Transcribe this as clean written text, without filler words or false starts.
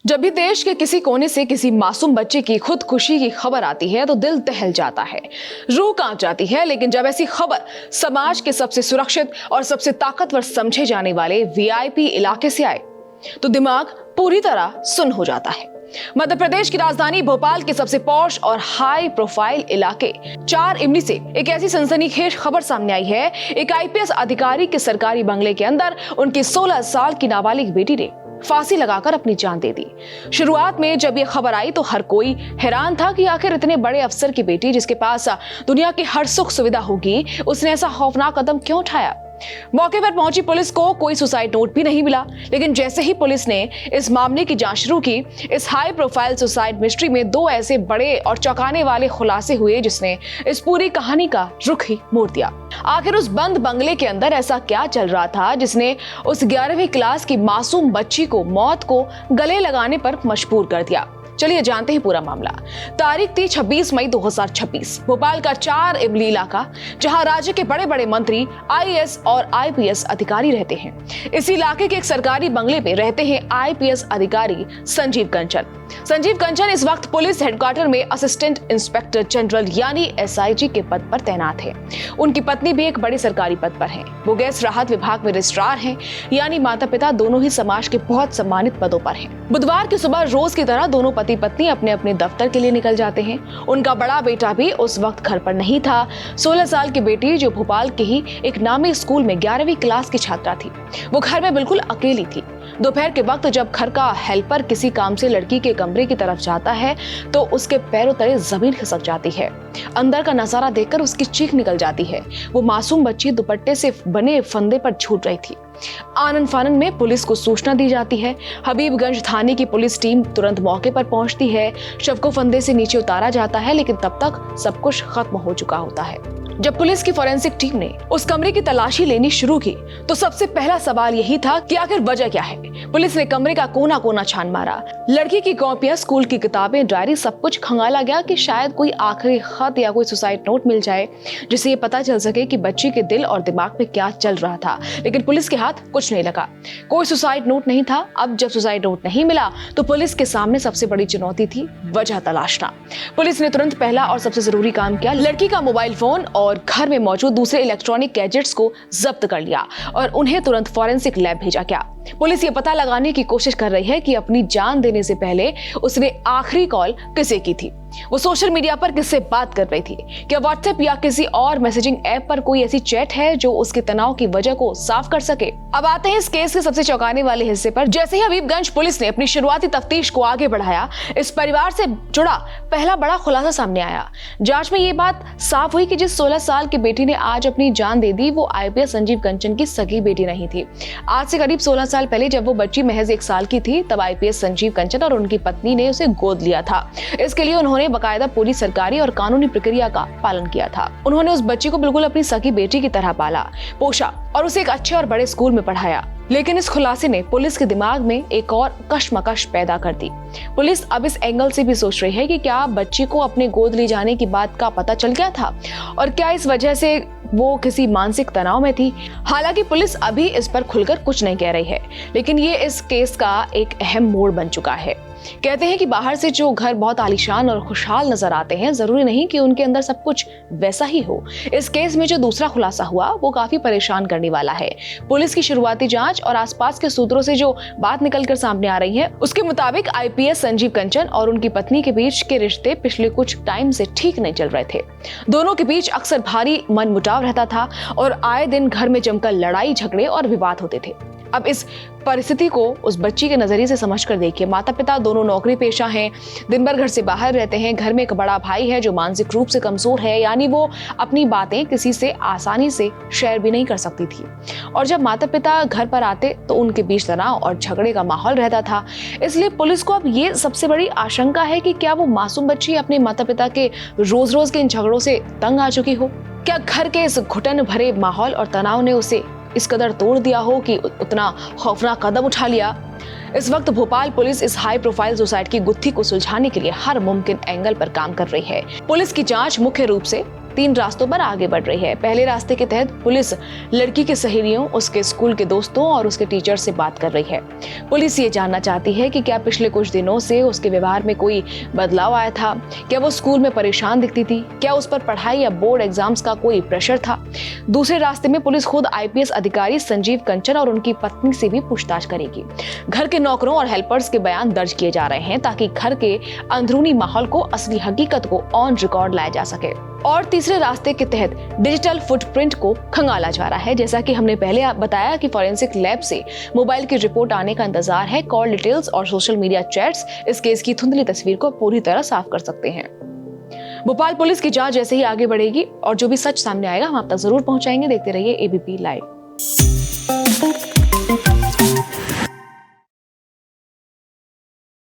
जब भी देश के किसी कोने से किसी मासूम बच्चे की खुदकुशी की खबर आती है तो दिल दहल जाता है, रूह कांप जाती है। लेकिन जब ऐसी खबर समाज के सबसे सुरक्षित और सबसे ताकतवर समझे जाने वाले वीआईपी इलाके से आए तो दिमाग पूरी तरह सुन्न हो जाता है। मध्य प्रदेश की राजधानी भोपाल के सबसे पॉश और हाई प्रोफाइल इलाके 4 इमली से एक ऐसी सनसनीखेज खबर सामने आई है। एक आईपीएस अधिकारी के सरकारी बंगले के अंदर उनकी 16 साल की नाबालिग बेटी ने फांसी लगाकर अपनी जान दे दी। शुरुआत में जब ये खबर आई तो हर कोई हैरान था कि आखिर इतने बड़े अफसर की बेटी जिसके पास दुनिया की हर सुख सुविधा होगी, उसने ऐसा खौफनाक कदम क्यों उठाया। मौके पर पहुंची पुलिस को कोई सुसाइड नोट भी नहीं मिला, लेकिन जैसे ही पुलिस ने इस मामले की जांच शुरू की, इस हाई प्रोफाइल सुसाइड मिस्ट्री में 2 ऐसे बड़े और चौंकाने वाले खुलासे हुए जिसने इस पूरी कहानी का रुख ही मोड़ दिया। आखिर उस बंद बंगले के अंदर ऐसा क्या चल रहा था जिसने उस 11वीं क्लास की मासूम बच्ची को मौत को गले लगाने पर मजबूर कर दिया। चलिए जानते हैं पूरा मामला। तारीख थी 26 मई 2026। भोपाल का 4 इमली इलाका, जहां राज्य के बड़े बड़े मंत्री, आईएएस और आईपीएस अधिकारी रहते हैं। इस इलाके के एक सरकारी बंगले में रहते हैं आईपीएस अधिकारी संजीव कंचन। संजीव कंचन इस वक्त पुलिस हेडक्वार्टर में असिस्टेंट इंस्पेक्टर जनरल यानी एसआईजी के पद पर तैनात है। उनकी पत्नी भी एक बड़े सरकारी पद पर है। वो गैस राहत विभाग में रजिस्ट्रार हैं, यानी माता पिता दोनों ही समाज के बहुत सम्मानित पदों पर हैं। बुधवार की सुबह रोज की तरह दोनों पति पत्नी अपने अपने दफ्तर के लिए निकल जाते हैं। उनका बड़ा बेटा भी उस वक्त घर पर नहीं था। 16 साल की बेटी, जो भोपाल के ही एक नामी स्कूल में 11वीं क्लास की छात्रा थी, वो घर में बिल्कुल अकेली थी। दोपहर के वक्त जब घर का हेल्पर किसी काम से लड़की के कमरे की तरफ जाता है तो उसके पैरों तले जमीन खिसक जाती है। अंदर का नजारा देखकर उसकी चीख निकल जाती है। वो मासूम बच्ची दुपट्टे से बने फंदे पर छूट रही थी। आनन फानन में पुलिस को सूचना दी जाती है। हबीबगंज थाने की पुलिस टीम तुरंत मौके पर पहुंचती है। शव को फंदे से नीचे उतारा जाता है, लेकिन तब तक सब कुछ खत्म हो चुका होता है। जब पुलिस की फोरेंसिक टीम ने उस कमरे की तलाशी लेनी शुरू की तो सबसे पहला सवाल यही था कि आखिर वजह क्या है। पुलिस ने कमरे का कोना कोना छान मारा। लड़की की कॉपियां, स्कूल की किताबें, डायरी, सब कुछ खंगाला गया कि शायद कोई आखिरी खत या कोई सुसाइड नोट मिल जाए जिससे ये पता चल सके कि बच्ची के दिल और दिमाग में क्या चल रहा था। लेकिन पुलिस के हाथ कुछ नहीं लगा, कोई सुसाइड नोट नहीं था। अब जब सुसाइड नोट नहीं मिला तो पुलिस के सामने सबसे बड़ी चुनौती थी वजह तलाशना। पुलिस ने तुरंत पहला और सबसे जरूरी काम किया, लड़की का मोबाइल फोन और घर में मौजूद दूसरे इलेक्ट्रॉनिक गैजेट्स को जब्त कर लिया और उन्हें तुरंत फोरेंसिक लैब भेजा गया। पुलिस ये पता लगाने की कोशिश कर रही है कि अपनी जान देने से पहले उसने आखिरी कॉल किसे की थी, वो सोशल मीडिया पर किससे बात कर रही थी, क्या व्हाट्सएप या किसी और मैसेजिंग ऐप पर कोई ऐसी चैट है जो उसके तनाव की वजह को साफ कर सके। अब आते हैं इस केस के सबसे चौंकाने वाले हिस्से पर। जैसे ही हबीबगंज पुलिस ने अपनी शुरुआती तफ्तीश को आगे बढ़ाया, इस परिवार से जुड़ा पहला बड़ा खुलासा सामने आया। जांच में ये बात साफ हुई कि जिस 16 साल की बेटी ने आज अपनी जान दे दी, वो आईपीएस संजीव कंचन की सगी बेटी नहीं थी। आज से करीब 16 साल पहले जब वो बच्ची महज 1 साल की थी, तब आईपीएस संजीव कंचन और उनकी पत्नी ने उसे गोद लिया था। इसके लिए उन्होंने बाकायदा पूरी सरकारी और कानूनी प्रक्रिया का पालन किया था। उन्होंने उस बच्ची को बिल्कुल अपनी सगी बेटी की तरह पाला, पोषा और उसे एक अच्छे और बड़े स्कूल में पढ़ाया। लेकिन इस खुलासे ने पुलिस के दिमाग में एक और कश्मकश पैदा कर दी। पुलिस अब इस एंगल से भी सोच रही है कि क्या बच्ची को अपने गोद ले जाने की बात का पता चल गया था और क्या इस वजह से वो किसी मानसिक तनाव में थी। हालांकि पुलिस अभी इस पर खुलकर कुछ नहीं कह रही है, लेकिन ये इस केस का एक अहम मोड़ बन चुका है। कहते हैं कि बाहर से जो घर बहुत आलीशान और खुशहाल नजर आते हैं, जरूरी नहीं कि उनके अंदर सब कुछ वैसा ही हो। इस केस में जो दूसरा खुलासा हुआ वो काफी परेशान करने वाला है। पुलिस की शुरुआती जांच और आसपास के सूत्रों से जो बात निकलकर सामने आ रही है, उसके मुताबिक आईपीएस संजीव कंचन और उनकी पत्नी के बीच के रिश्ते पिछले कुछ टाइम से ठीक नहीं चल रहे थे। दोनों के बीच अक्सर भारी मनमुटाव रहता था और आए दिन घर में जमकर लड़ाई झगड़े और विवाद होते थे। अब इस परिस्थिति को उस बच्ची के नजरिए से समझकर देखिए। माता पिता दोनों नौकरी पेशा हैं, दिन भर घर से बाहर रहते हैं। घर में एक बड़ा भाई है जो मानसिक रूप से कमजोर है, यानी वो अपनी बातें किसी से आसानी से शेयर भी नहीं कर सकती थी। और जब माता पिता घर पर आते तो उनके बीच तनाव और झगड़े का माहौल रहता था। इसलिए पुलिस को अब ये सबसे बड़ी आशंका है कि क्या वो मासूम बच्ची अपने माता पिता के रोज रोज के इन झगड़ों से तंग आ चुकी हो। क्या घर के इस घुटन भरे माहौल और तनाव ने उसे इस कदर तोड़ दिया हो कि उतना खौफनाक कदम उठा लिया। इस वक्त भोपाल पुलिस इस हाई प्रोफाइल सुसाइड की गुत्थी को सुलझाने के लिए हर मुमकिन एंगल पर काम कर रही है। पुलिस की जांच मुख्य रूप से 3 रास्तों पर आगे बढ़ रही है। पहले रास्ते के तहत पुलिस लड़की के सहेलियों, उसके स्कूल के दोस्तों और उसके टीचर से बात कर रही है। पुलिस ये जानना चाहती है कि क्या पिछले कुछ दिनों से उसके व्यवहार में कोई बदलाव आया था, क्या वो स्कूल में परेशान दिखती थी, क्या उस पर पढ़ाई या बोर्ड एग्जाम्स का कोई प्रेशर था। दूसरे रास्ते में पुलिस खुद आईपीएस अधिकारी संजीव कंचन और उनकी पत्नी से भी पूछताछ करेगी। घर के नौकरों और हेल्पर्स के बयान दर्ज किए जा रहे हैं ताकि घर के अंदरूनी माहौल को, असली हकीकत को ऑन रिकॉर्ड लाया जा सके। और तीसरे रास्ते के तहत डिजिटल फुटप्रिंट को खंगाला जा रहा है। जैसा कि हमने पहले बताया कि फॉरेंसिक लैब से मोबाइल की रिपोर्ट आने का इंतजार है। कॉल डिटेल्स और सोशल मीडिया चैट्स इस केस की धुंधली तस्वीर को पूरी तरह साफ कर सकते हैं। भोपाल पुलिस की जांच जैसे ही आगे बढ़ेगी और जो भी सच सामने आएगा हम आप तक जरूर पहुंचाएंगे। देखते रहिए एबीपी लाइव।